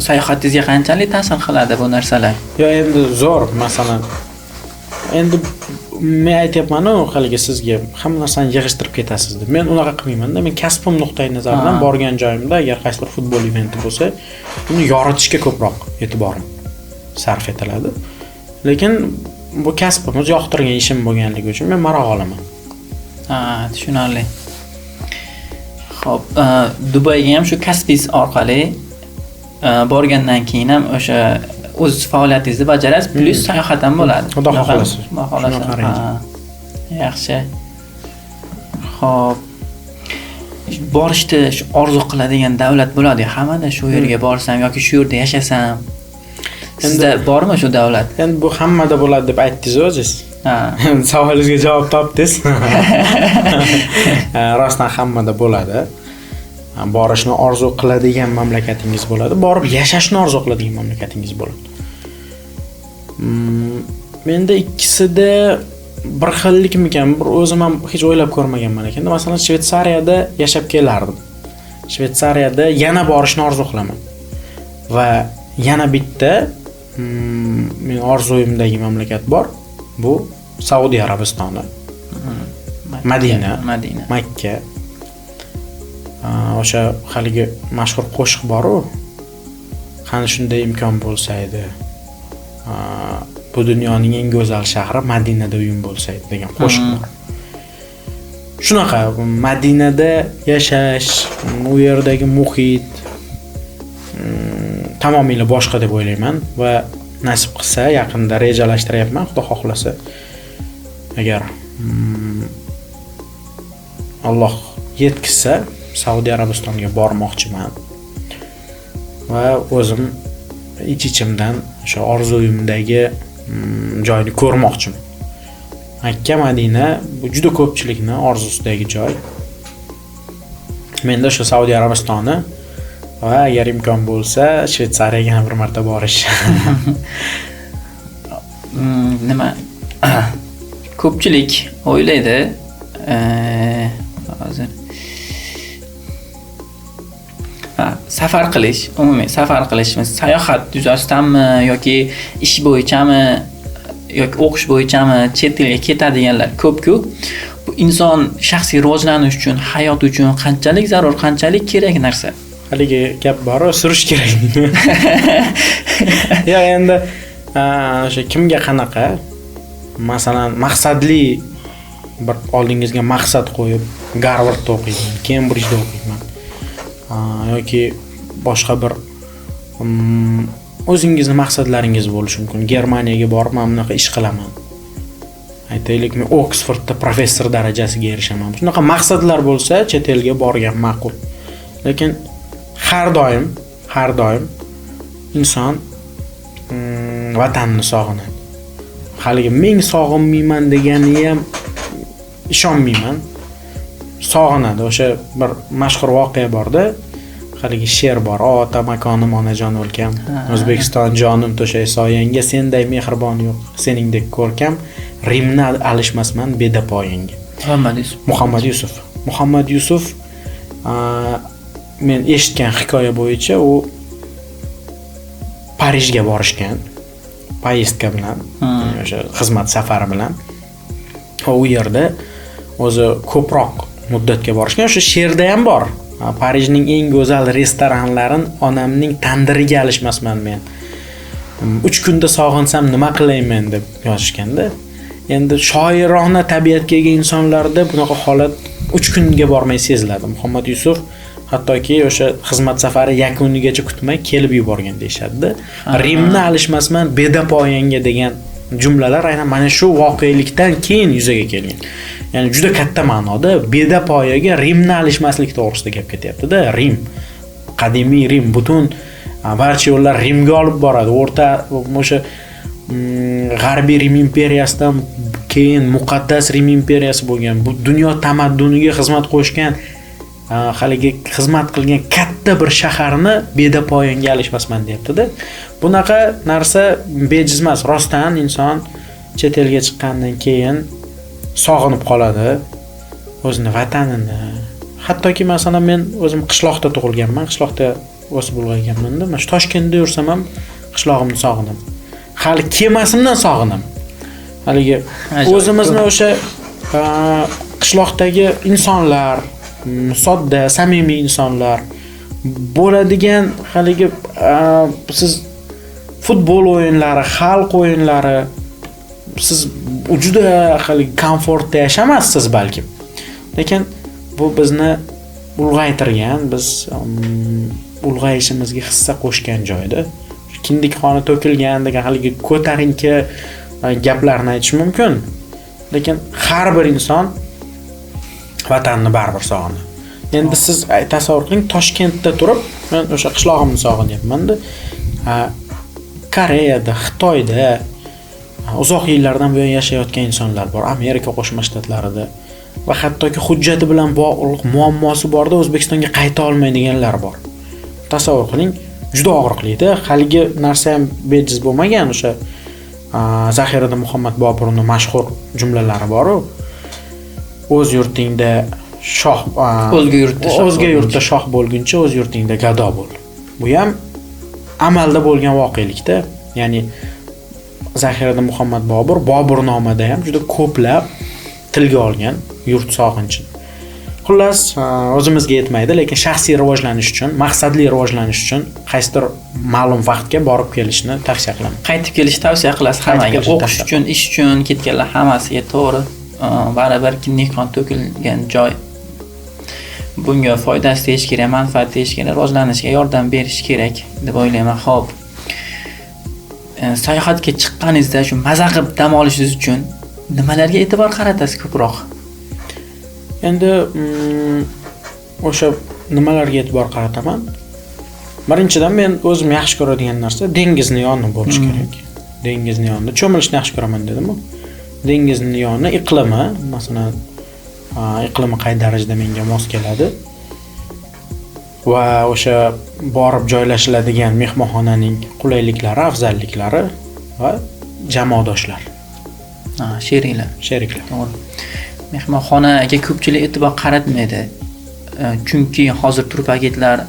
Sayohatingizga qanchalik ta'sir qiladi bu narsalar? Yo, endi zo'r, masalan, endi men aytyapman-ku, haligi sizga hamma narsani yig'ishtirib ketasiz deb. Men unaqa qilmayman-da. Men kasbim nuqtai nazaridan borgan joyimda agar qaysi bir futbol eventi bo'lsa, uni yoritishga ko'proq e'tiborim sarf etiladi. Lekin bu kasbim, o'z yoqtirgan ishim bo'lganligi uchun men maroq olaman. Tushunarli. Xo'p, Dubayga ham shu kasbingiz orqali borgandan keyin ham o'sha o'z faoliyatingizni bajarasiz, plus sayohat ham bo'ladi. Xudo xohlasa. Yaxshi. Xo'p. Borishni shu orzu qiladigan davlat bo'ladi. Hammada shu yerga borsam yoki shu yerda yashasam. Sizda bormi shu davlat? Endi bu hammada bo'ladi deb aytdingiz o'zingiz. Savolingizga javob topdingiz. Rostdan hammada bo'ladi. Borishni orzu qiladigan mamlakatingiz bo'ladi, borib yashashni orzu qiladigan mamlakatingiz bo'ladi. Menda ikkisida bir xillikmikan, bir o'zim ham hech o'ylab ko'rmaganman ekan. Masalan, Shvetsariyada yashab kelardim. Shvetsariyada yana borishni orzu qilaman. Va yana bitta men orzuyimdagi mamlakat bor. Bu Saudiya Arabistoni. Madina, Makka. O'sha haligi mashhur qo'shiq bor-ku. Qani shunday imkon bo'lsa edi. Bu dunyoning eng go'zal shahri Madinada uyim bo'lsa edi degan qo'shiq bor. Shunaqa Madinada yashash, u yerdagi muhit tamomila boshqa deb o'ylayman va nasib qilsa yaqinda rejalashtiryapman, Xudo xohlasa. Agar Alloh yetkazsa Saudiya Arabistoniga bormoqchiman va o'zim ichimdan o'sha orzuyimdagi joyni ko'rmoqchiman. Makka, Madina bu juda ko'pchilikning orzusidagi joy. Menda o'sha Saudiya Arabistoni va agar imkon bo'lsa Shvetsariyaga ham bir marta borish. Nima? Ko'pchilik o'ylaydi, hozir safar qilish, umumiy safar qilishimiz sayohat yuzasidanmi yoki ish bo'yichami yoki o'qish bo'yichami chet elga ketadiganlar ko'p-ku. Bu inson shaxsiy rivojlanish uchun, hayot uchun qanchalik zarur, qanchalik kerak narsa? Haligi gap bor, surish kerak. Ya endi o'sha kimga qanaqa, masalan, maqsadli bir oldingizga maqsad qo'yib, Garvardda o'qiyman, Kembridjda o'qiyman. Yoki boshqa bir o'zingizning maqsadlaringiz bo'lishi mumkin. Germaniyaga borib men bunaqa ish qilaman. Aytaylik, men Oxfordda professor darajasiga erishaman. Shunaqa maqsadlar bo'lsa, chet elga borgan ma'qul. Lekin har doim inson vatanni sog'inadi. Haligi men sog'inmayman degani ham ishonmayman. Sog'inadi. O'sha bir mashhur voqea borda, haligi she'r bor. Ota makonim, onajon o'lkam, O'zbekiston jonim to'shay soyangga, senday mehribon yo'q, seningdek ko'rkam, Rimni alishmasman bedapoyangga. Muhammad Yusuf men eshitgan hikoya bo'yicha u Parijga borishgan. Poyezdka bilan, o'sha xizmat safari bilan. U yerda o'zi ko'proq muddatga borishgan. O'sha she'rda ham bor. Parijning eng go'zal restoranlarini onamning tandiriga alishmasman men. 3 kunda sog'insam nima qilayman deb yozishganda. Endi shoirona tabiatga ega insonlarda bunaqa holat 3 kunga bormay seziladi. Muhammad Yusuf hattoki o'sha xizmat safari yakunigacha kutmay kelib yuborgan deyshadi. Rimni alishmasman bedapoyanga degan jumlalar aynan mana shu voqelikdan keyin yuzaga kelgan. Ya'ni juda katta ma'noda bedapoyaga Rimni alishmaslik to'g'risida gap ketyapti-da. Rim, qadimiy Rim, butun barcha yo'llar Rimga olib boradi. O'rta o'sha G'arbiy Rim imperiyasidan keyin muqaddas Rim imperiyasi bo'lgan, bu dunyo tamadduniga xizmat qo'shgan haligi xizmat qilgan katta bir shaharni bedapoyonga alishmasman deyapti-da. Bunaqa narsa bejiz emas. Rostdan inson chet elga chiqqandan keyin sog'inib qoladi o'zini vatanini. Hattoki masalan men o'zim qishloqda tug'ilganman, qishloqda o'sib ulg'ayganman-da. Mana shu Toshkentda yursam ham qishlog'imni sog'inaman. Hali kelmasimdan sog'inaman. Haligi o'zimizni o'sha qishloqdagi insonlar, sodda, samimiy insonlar bo'ladigan haligi siz futbol o'yinlari, xalq o'yinlari siz juda haligi komfortda yashamassiz balkim. Lekin bu bizni ulg'aytirgan, biz ulg'ayishimizga hissa qo'shgan joyda. Kindik qoni to'kilgan degan haligi ko'tarinki gaplarni aytish mumkin. Lekin har bir inson vatanni baribir sog'inadi. Endi siz tasavvur qiling, Toshkentda turib, men o'sha qishlog'imni sog'inyapman-da. Koreyada, Xitoyda uzoq yillardan buyon yashayotgan insonlar bor, Amerika Qo'shma Shtatlarida va hattoki hujjati bilan bog'liq muammosi borda O'zbekistonga qayta olmaydiganlar bor. Tasavvur qiling, juda og'riqli-da. Haligi narsa ham bejiz bo'lmagan, o'sha Zahirada Muhammad Boburning mashhur jumlalari bor-ku. O'z yurtingda shoh, o'zga yurtda shoh bo'lguncha o'z yurtingda gado bo'l. Bu ham amalda bo'lgan voqelikda. Ya'ni Zahirada Muhammad Boburnomada ham juda ko'plab tilga olgan yurt sog'inchini. Xullas, o'zimizga yetmaydi, lekin shaxsiy rivojlanish uchun, maqsadli rivojlanish uchun qaysidir ma'lum vaqtga borib kelishni tavsiya qilaman. Qaytib kelishni tavsiya qilasiz hammaga. O'qish uchun, ish uchun ketganlar hammasiga to'g'ri. Baribir kindik qon to'kilgan joy. Bunga foydasi tegish kerak, manfaati tegish kerak, rivojlanishga yordam berish kerak deb o'ylayman. Xo'p. Sayohatga chiqqaningizda shu maza qilib dam olishingiz uchun nimalarga e'tibor qaratasiz ko'proq? Endi o'sha nimalarga e'tibor qarataman? Birinchidan men o'zim yaxshi ko'radigan narsa dengizni yoni bo'lishi kerak. Dengizni yonida cho'milishni yaxshi ko'raman dedim-ku. Dengizni yoni iqlimi, masalan, iqlimi qay darajada menga mos keladi va o'sha borib joylashiladigan mehmonxonaning qulayliklari, afzalliklari va jamoadoshlar. Sheriklar. To'g'ri. Mehmonxonaga ko'pchilik e'tibor qaratmaydi. Chunki hozir turpaketlar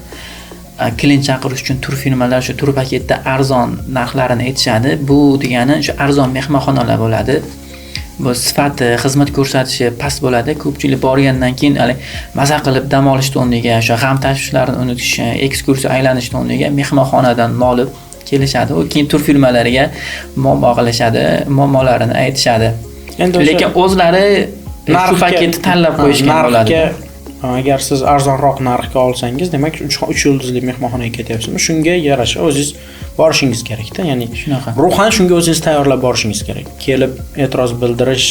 klient chaqirish uchun turfirmalar shu turpaketda arzon narxlarini aytishadi. Bu degani shu arzon mehmonxonalar bo'ladi. Bu sifati, xizmat ko'rsatishi past bo'ladi. Ko'pchilik borgandan keyin maza qilib dam olish o'rniga, o'sha g'am tashvishlarini unutish, ekskursiya aylanish o'rniga mehmonxonadan nolib kelishadi. U keyin turfirmalariga muammo qilishadi, muammolarini aytishadi. Lekin o'zlari shu paketni tanlab qo'yishgan bo'ladi. Agar siz arzonroq narxga olsangiz, demak 3 yulduzli mehmonxonaga ketyapsizmi? Shunga yarasha o'zingiz borishingiz kerak-da. Ya'ni shunaqa. Ruhan shunga o'zingiz tayyorlab borishingiz kerak. Kelib e'tiroz bildirish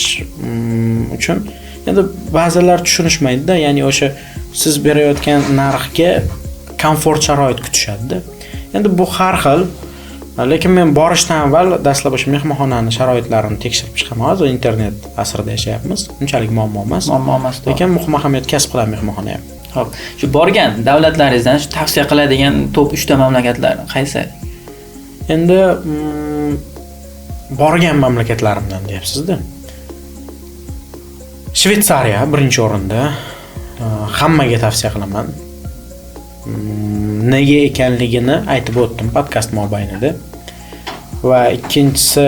uchun endi ba'zilar tushunishmaydi-da, ya'ni o'sha siz berayotgan narxga komfort sharoit kutishadi-da. Endi bu har xil. Lekin men borishdan avval dastlab o'sha mehmonxonaning sharoitlarini tekshirib chiqaman. Hozir internet asrida yashayapmiz. Unchalik muammo emas. Lekin muhim ahamiyat kasb qilgan mehmonxona ham. Xo'p, shu borgan davlatlaringizdan shu tavsiya qiladigan top 3 ta mamlakatlar qaysi? Endi borgan mamlakatlarimdan deyapsiz-da. Shveysariya birinchi o'rinda. Hammaga tavsiya qilaman. Nega ekanligini aytib o'tdim podkast mobaynida. Va ikkinchisi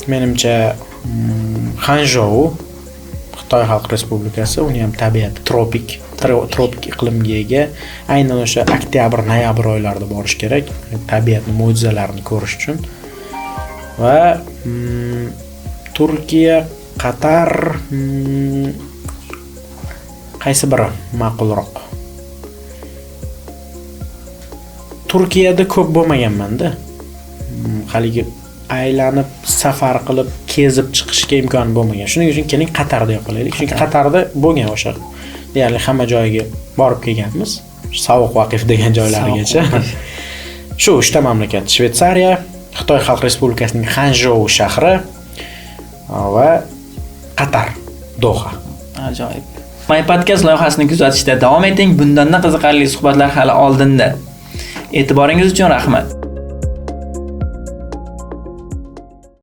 menimcha Hanzhou, Xitoy Xalq Respublikasi, uni ham tabiati tropik iqlimga ega. Aynan o'sha oktyabr-noyabr oylarida borish kerak, tabiatning mo'jizalarini ko'rish uchun. Va Turkiya, Qatar qaysi biri ma'qulroq? Turkiyada ko'p bo'lmaganman-da. Haligi aylanib, safar qilib, kezib chiqishga imkon bo'lmagan. Shuning uchun keling Qatarda yo'qolaylik. Chunki Qatarda bo'lgan o'sha deyarli hamma joyiga borib kelganmiz. Sovuq vaqif degan joylarigacha. Shu 3 ta mamlakat: Shveysariya, Xitoy Xalq Respublikasining Hanzhou shahri va Qatar, Doha. Ajoyib. My Podcast loyihasini kuzatishda davom eting. Bundan qiziqarli suhbatlar hali oldinda. E'tiboringiz uchun rahmat.